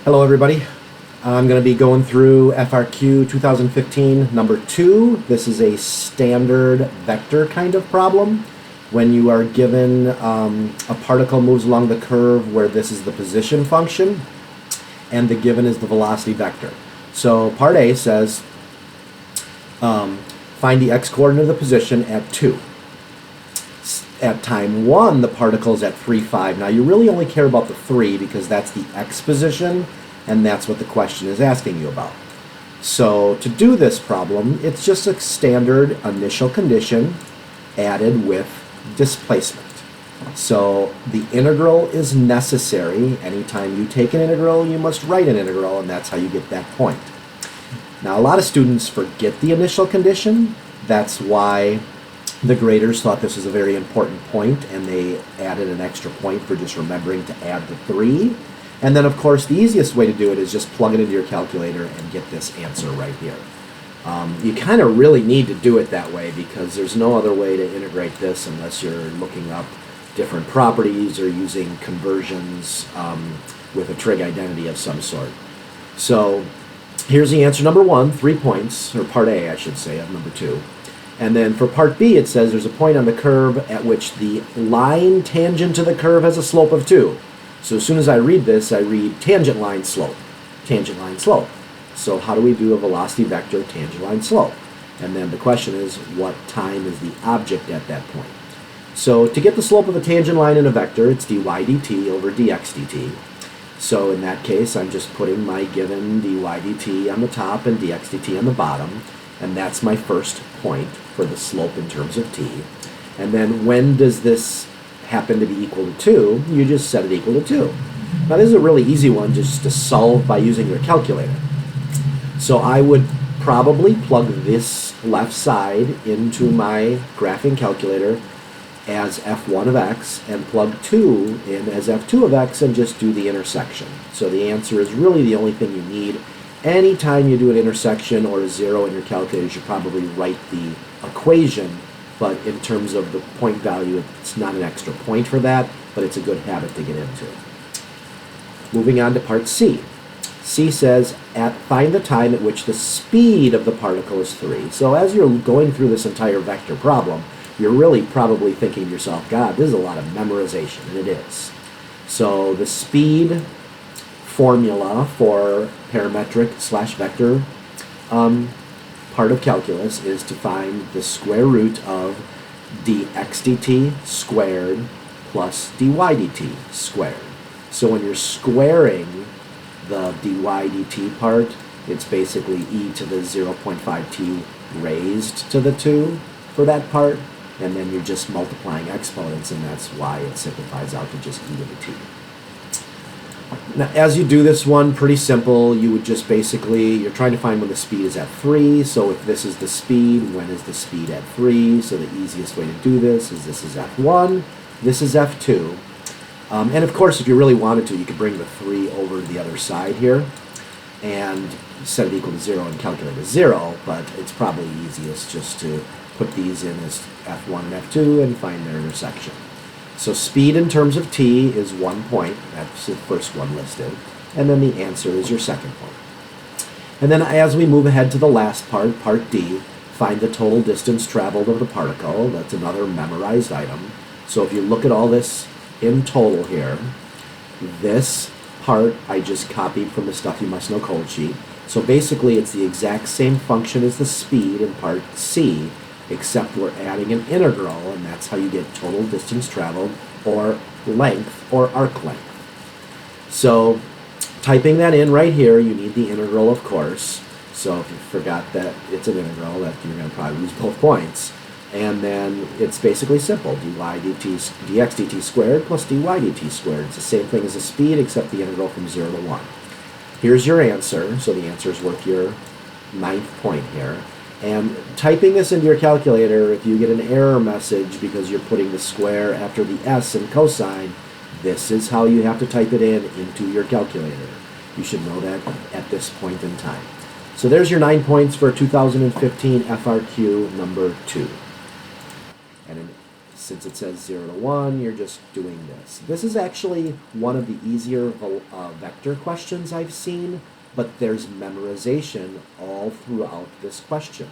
Hello everybody. I'm going to be going through FRQ 2015 number 2. This is a standard vector kind of problem when you are given a particle moves along the curve where this is the position function and the given is the velocity vector. So part A says find the x-coordinate of the position at 2. At time 1, the particle is at 3, 5. Now you really only care about the 3 because that's the x position, and that's what the question is asking you about. So to do this problem, it's just a standard initial condition added with displacement. So the integral is necessary. Anytime you take an integral, you must write an integral, and that's how you get that point. Now a lot of students forget the initial condition. That's why the graders thought this was a very important point, and they added an extra point for just remembering to add the 3. And then, of course, the easiest way to do it is just plug it into your calculator and get this answer right here. You kind of really need to do it that way because there's no other way to integrate this unless you're looking up different properties or using conversions with a trig identity of some sort. So here's the answer number 1, 3 points, or part A, I should say, of number 2. And then for part B, it says there's a point on the curve at which the line tangent to the curve has a slope of 2. So as soon as I read this, I read tangent line slope, tangent line slope. So how do we do a velocity vector tangent line slope? And then the question is, what time is the object at that point? So to get the slope of a tangent line in a vector, it's dy dt over dx dt. So in that case, I'm just putting my given dy dt on the top and dx dt on the bottom. And that's my first point for the slope in terms of t. And then when does this happen to be equal to 2? You just set it equal to 2. Now this is a really easy one just to solve by using your calculator. So I would probably plug this left side into my graphing calculator as f1 of x and plug 2 in as f2 of x and just do the intersection. So the answer is really the only thing you need. Anytime you do an intersection or a 0 in your calculator, you should probably write the equation, but in terms of the point value, it's not an extra point for that, but it's a good habit to get into. Moving on to part C. C says, find the time at which the speed of the particle is 3. So as you're going through this entire vector problem, you're really probably thinking to yourself, God, this is a lot of memorization, and it is. So the speed formula for parametric / vector part of calculus is to find the square root of dx dt squared plus dy dt squared. So when you're squaring the dy dt part, it's basically e to the 0.5t raised to the 2 for that part, and then you're just multiplying exponents, and that's why it simplifies out to just e to the t. Now, as you do this one, pretty simple. You would just basically, you're trying to find when the speed is at 3. So if this is the speed, when is the speed at 3? So the easiest way to do this is f1, this is f2. And of course, if you really wanted to, you could bring the 3 over to the other side here and set it equal to 0 and calculate a 0, but it's probably easiest just to put these in as f1 and f2 and find their intersection. So speed in terms of t is 1 point, that's the first one listed, and then the answer is your second point. And then as we move ahead to the last part, part D, find the total distance traveled of the particle. That's another memorized item. So if you look at all this in total here, this part I just copied from the Stuff You Must Know code sheet. So basically it's the exact same function as the speed in part C, except we're adding an integral, and that's how you get total distance traveled, or length, or arc length. So typing that in right here, you need the integral, of course. So if you forgot that it's an integral, that you're going to probably lose both points. And then it's basically simple, dy dt, dx dt squared plus dy dt squared. It's the same thing as the speed, except the integral from 0 to 1. Here's your answer. So the answer is worth your 9th point here. And typing this into your calculator, if you get an error message because you're putting the square after the s in cosine, this is how you have to type it in into your calculator. You should know that at this point in time. So there's your 9 points for 2015 FRQ number 2. And in Since it says 0 to 1, you're just doing this. This is actually one of the easier vector questions I've seen, but there's memorization all throughout this question.